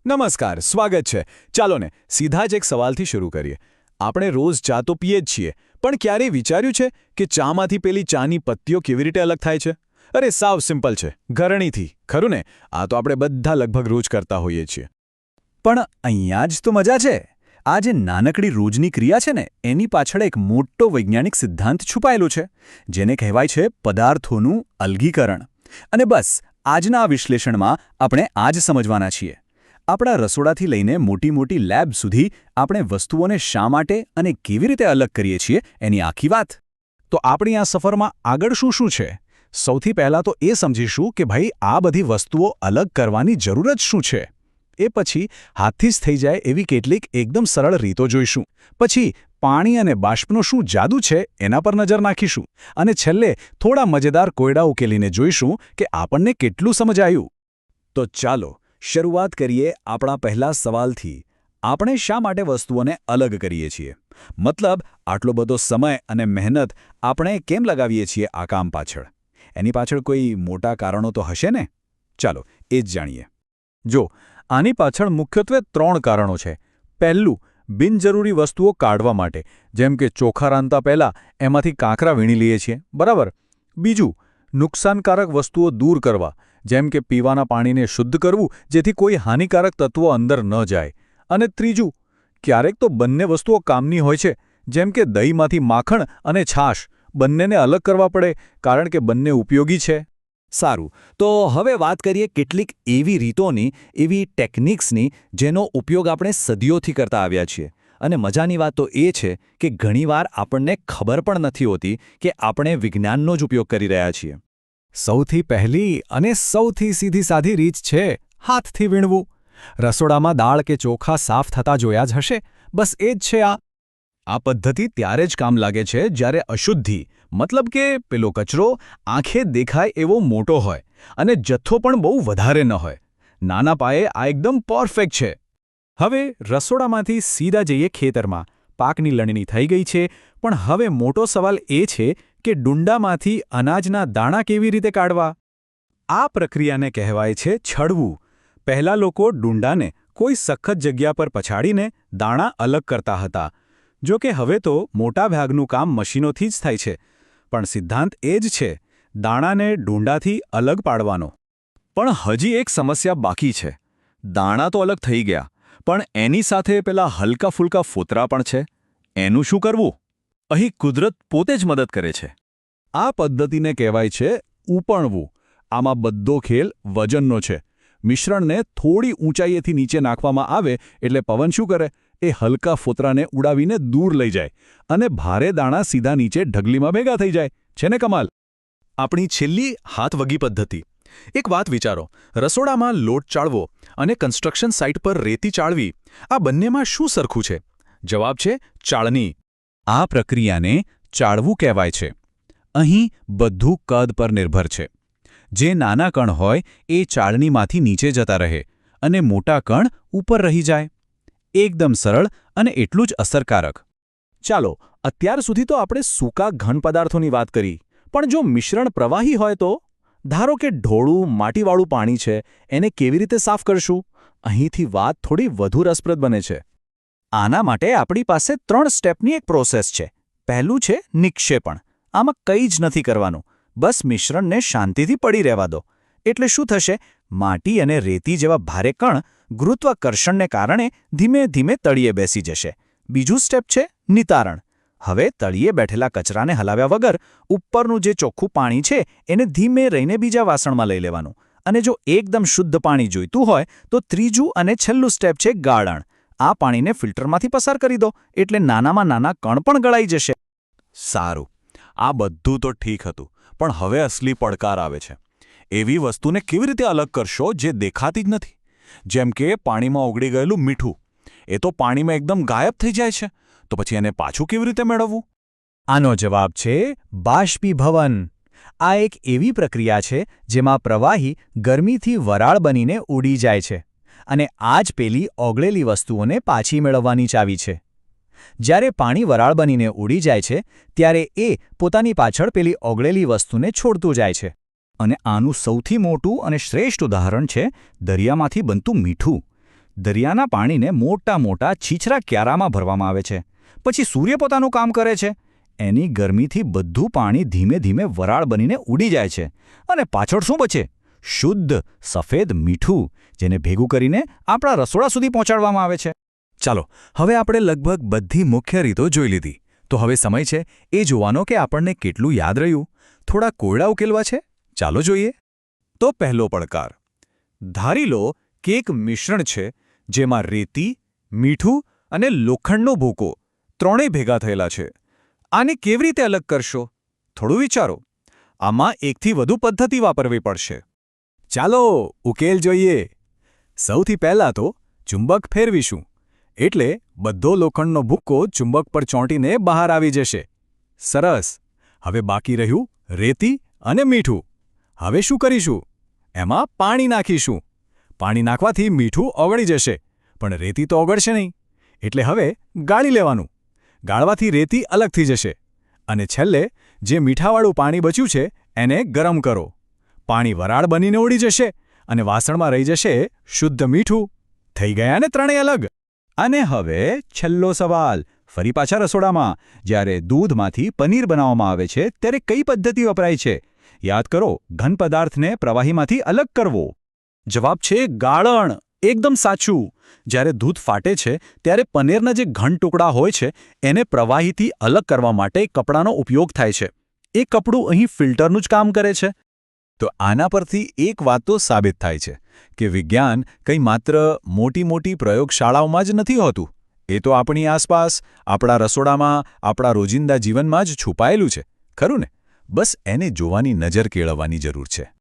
નમસ્કાર, સ્વાગત છે. ચાલો ને સીધા જ એક સવાલથી શરૂ કરીએ. આપણે રોજ ચા તો પીએ જ છીએ, પણ ક્યારેય વિચાર્યું છે કે ચામાંથી પેલી ચાની પત્તીઓ કેવી રીતે અલગ થાય છે? અરે સાવ સિમ્પલ છે, ગરણીથી. ખરું ને? આ તો આપણે બધા લગભગ રોજ કરતા હોઈએ છીએ. પણ અહીંયા જ તો મજા છે. આ જે નાનકડી રોજની ક્રિયા છે ને, એની પાછળ એક મોટો વૈજ્ઞાનિક સિદ્ધાંત છુપાયેલો છે, જેને કહેવાય છે પદાર્થોનું અલગીકરણ. અને બસ આજના આ વિશ્લેષણમાં આપણે આ જ સમજવાના છીએ. આપણા રસોડાથી લઈને મોટી મોટી લેબ સુધી આપણે વસ્તુઓને શા માટે અને કેવી રીતે અલગ કરીએ છીએ એની આખી વાત. તો આપણી આ સફરમાં આગળ શું શું છે? સૌથી પહેલાં તો એ સમજીશું કે ભાઈ આ બધી વસ્તુઓ અલગ કરવાની જરૂર જ શું છે. એ પછી હાથથી જ થઈ જાય એવી કેટલીક એકદમ સરળ રીતો જોઈશું. પછી પાણી અને બાષ્પનો શું જાદુ છે એના પર નજર નાખીશું. અને છેલ્લે થોડા મજેદાર કોયડા ઉકેલીને જોઈશું કે આપણને કેટલું સમજાયું. તો ચાલો શરૂઆત કરીએ આપણા પહેલા સવાલથી. આપણે શા માટે વસ્તુઓને અલગ કરીએ છીએ? મતલબ આટલો બધો સમય અને મહેનત આપણે કેમ લગાવીએ છીએ આ કામ પાછળ? એની પાછળ કોઈ મોટા કારણો તો હશે ને? ચાલો એ જ જાણીએ. જો આની પાછળ મુખ્યત્વે 3 કારણો છે. પહેલું, બિનજરૂરી વસ્તુઓ કાઢવા માટે, જેમ કે ચોખા રાંધતા પહેલાં એમાંથી કાંકરા વીણી લઈએ છીએ, બરાબર? બીજું, નુકસાનકારક વસ્તુઓ દૂર કરવા, જેમ કે પીવાના પાણીને શુદ્ધ કરવું જેથી કોઈ હાનિકારક તત્વો અંદર ન જાય. અને ત્રીજું, ક્યારેક તો બંને વસ્તુઓ કામની હોય છે, જેમ કે દહીંમાંથી માખણ અને છાશ. બંનેને અલગ કરવા પડે કારણ કે બંને ઉપયોગી છે. સારું, તો હવે વાત કરીએ કેટલીક એવી રીતોની, એવી ટેકનિક્સની જેનો ઉપયોગ આપણે સદીઓથી કરતા આવ્યા છીએ. અને મજાની વાત તો એ છે કે ઘણીવાર આપણને ખબર પણ નથી હોતી કે આપણે વિજ્ઞાનનો જ ઉપયોગ કરી રહ્યા છીએ. સૌથી પહેલી અને સૌથી સીધી સાધી રીત છે હાથથી વીણવું. રસોડામાં દાળ કે ચોખા સાફ થતા જોયા જ હશે. બસ એ જ છે આ. આ પદ્ધતિ ત્યારે જ કામ લાગે છે જ્યારે અશુદ્ધિ, મતલબ કે પેલો કચરો આંખે દેખાય એવો મોટો હોય અને જથ્થો પણ બહુ વધારે ન હોય. નાના પાયે આ એકદમ પરફેક્ટ છે. હવે રસોડામાંથી સીધા જઈએ ખેતરમાં. પાકની લણણી થઈ ગઈ છે, પણ હવે મોટો સવાલ એ છે કે ડુંડામાંથી અનાજના દાણા કેવી રીતે કાઢવા? આ પ્રક્રિયાને કહેવાય છે છડવું. પહેલાં લોકો ડુંડાને કોઈ સખત જગ્યા પર પછાડીને દાણા અલગ કરતા હતા. જો કે હવે તો મોટાભાગનું કામ મશીનોથી જ થાય છે. પણ સિદ્ધાંત એ જ છે, દાણાને ડુંડાથી અલગ પાડવાનો. પણ હજી એક સમસ્યા બાકી છે. દાણા તો અલગ થઈ ગયા, પણ એની સાથે પેલા હલકા ફૂલકા ફોતરા પણ છે. એનું શું કરવું? અહીં કુદરત પોતે જ મદદ કરે છે. આ પદ્ધતિને કહેવાય છે ઉપણવું. આમાં બધો ખેલ વજનનો છે. મિશ્રણને થોડી ઊંચાઈએથી નીચે નાખવામાં આવે એટલે પવન શું કરે? એ હલકા ફોતરાને ઉડાવીને દૂર લઈ જાય અને ભારે દાણા સીધા નીચે ઢગલીમાં ભેગા થઈ જાય. છે ને કમાલ? આપણી છેલ્લી હાથવગી પદ્ધતિ. એક વાત વિચારો, રસોડામાં લોટ ચાળવો અને કન્સ્ટ્રક્શન સાઇટ પર રેતી ચાળવી, આ બંનેમાં શું સરખું છે? જવાબ છે ચાળણી. આ પ્રક્રિયાને ચાળવું કહેવાય છે. અહીં બધું કદ પર નિર્ભર છે. જે નાના કણ હોય એ ચાળણીમાંથી નીચે જતા રહે અને મોટા કણ ઉપર રહી જાય. એકદમ સરળ અને એટલું જ અસરકારક. ચાલો, અત્યાર સુધી તો આપણે સૂકા ઘન પદાર્થોની વાત કરી, પણ જો મિશ્રણ પ્રવાહી હોય તો? ધારો કે ઢોળું, માટીવાળું પાણી છે, એને કેવી રીતે સાફ કરશું? અહીંથી વાત થોડી વધુ રસપ્રદ બને છે. આના માટે આપણી પાસે 3 સ્ટેપની એક પ્રોસેસ છે. પહેલું છે નિક્ષેપણ. આમાં કંઈ જ નથી કરવાનું. બસ મિશ્રણને શાંતિથી પડી રહેવા દો. એટલે શું થશે? માટી અને રેતી જેવા ભારે કણ ગુરુત્વાકર્ષણને કારણે ધીમે ધીમે તળિયે બેસી જશે. બીજું સ્ટેપ છે નિતારણ. હવે તળિયે બેઠેલા કચરાને હલાવ્યા વગર ઉપરનું જે ચોખ્ખું પાણી છે એને ધીમે રહીને બીજા વાસણમાં લઈ લેવાનું. અને જો એકદમ શુદ્ધ પાણી જોઈતું હોય તો ત્રીજું અને છેલ્લું સ્ટેપ છે ગાળણ. આ પાણીને ફિલ્ટરમાંથી પસાર કરી દો એટલે નાનામાં નાના કણ પણ ગળાઈ જશે. સારું, આ બધું તો ઠીક હતું, પણ હવે અસલી પડકાર આવે છે. એવી વસ્તુને કેવી રીતે અલગ કરશો જે દેખાતી જ નથી? જેમ કે પાણીમાં ઓગળી ગયેલું મીઠું. એ તો પાણીમાં એકદમ ગાયબ થઈ જાય છે. તો પછી એને પાછું કેવી રીતે મેળવવું? આનો જવાબ છે બાષ્પીભવન. આ એક એવી પ્રક્રિયા છે જેમાં પ્રવાહી ગરમીથી વરાળ બનીને ઉડી જાય છે. અને આ જ પેલી ઓગળેલી વસ્તુઓને પાછી મેળવવાની ચાવી છે. જ્યારે પાણી વરાળ બનીને ઉડી જાય છે ત્યારે એ પોતાની પાછળ પેલી ઓગળેલી વસ્તુને છોડતું જાય છે. અને આનું સૌથી મોટું અને શ્રેષ્ઠ ઉદાહરણ છે દરિયામાંથી બનતું મીઠું. દરિયાના પાણીને મોટા મોટા છીછરા ક્યારામાં ભરવામાં આવે છે. પછી સૂર્ય પોતાનું કામ કરે છે. એની ગરમીથી બધું પાણી ધીમે ધીમે વરાળ બનીને ઉડી જાય છે. અને પાછળ શું બચે? શુદ્ધ સફેદ મીઠું, જેને ભેગું કરીને આપણા રસોડા સુધી પહોંચાડવામાં આવે છે. ચાલો, હવે આપણે લગભગ બધી મુખ્ય રીતો જોઈ લીધી. તો હવે સમય છે એ જોવાનો કે આપણને કેટલું યાદ રહ્યું. થોડા કોયડા ઉકેલવા છે. ચાલો જોઈએ. તો પહેલો પડકાર. ધારી લો કે એક મિશ્રણ છે જેમાં રેતી, મીઠું અને લોખંડનો ભૂકો ત્રણેય ભેગા થયેલા છે. આને કેવી રીતે અલગ કરશો? થોડું વિચારો. આમાં એકથી વધુ પદ્ધતિ વાપરવી પડશે. ચાલો ઉકેલ જોઈએ. સૌથી પહેલાં તો ચુંબક ફેરવીશું. એટલે બધો લોખંડનો ભૂક્કો ચુંબક પર ચોંટીને બહાર આવી જશે. સરસ. હવે બાકી રહ્યું રેતી અને મીઠું. હવે શું કરીશું? એમાં પાણી નાખીશું. પાણી નાખવાથી મીઠું ઓગળી જશે, પણ રેતી તો ઓગળશે નહીં. એટલે હવે ગાળી લેવાનું. ગાળવાથી રેતી અલગ થઈ જશે. અને છેલ્લે જે મીઠાવાળું પાણી બચ્યું છે એને ગરમ કરો. પાણી વરાળ બનીને ઉડી જશે અને વાસણમાં રહી જશે શુદ્ધ મીઠું. થઈ ગયા ને ત્રણેય અલગ. અને હવે છેલ્લો સવાલ. ફરી પાછા રસોડામાં. જ્યારે દૂધમાંથી પનીર બનાવવામાં આવે છે ત્યારે કઈ પદ્ધતિ વપરાય છે? યાદ કરો, ઘન પદાર્થને પ્રવાહીમાંથી અલગ કરવો. જવાબ છે ગાળણ. એકદમ સાચું. જ્યારે દૂધ ફાટે છે ત્યારે પનીરના જે ઘન ટુકડા હોય છે એને પ્રવાહીથી અલગ કરવા માટે કપડાનો ઉપયોગ થાય છે. એ કપડું અહીં ફિલ્ટરનું જ કામ કરે છે. તો આના પરથી એક વાત તો સાબિત થાય છે કે વિજ્ઞાન કંઈ માત્ર મોટી મોટી પ્રયોગશાળાઓમાં જ નથી હોતું. એ તો આપણી આસપાસ, આપણા રસોડામાં, આપણા રોજિંદા જીવનમાં જ છુપાયેલું છે. ખરું ને? બસ એને જોવાની નજર કેળવવાની જરૂર છે.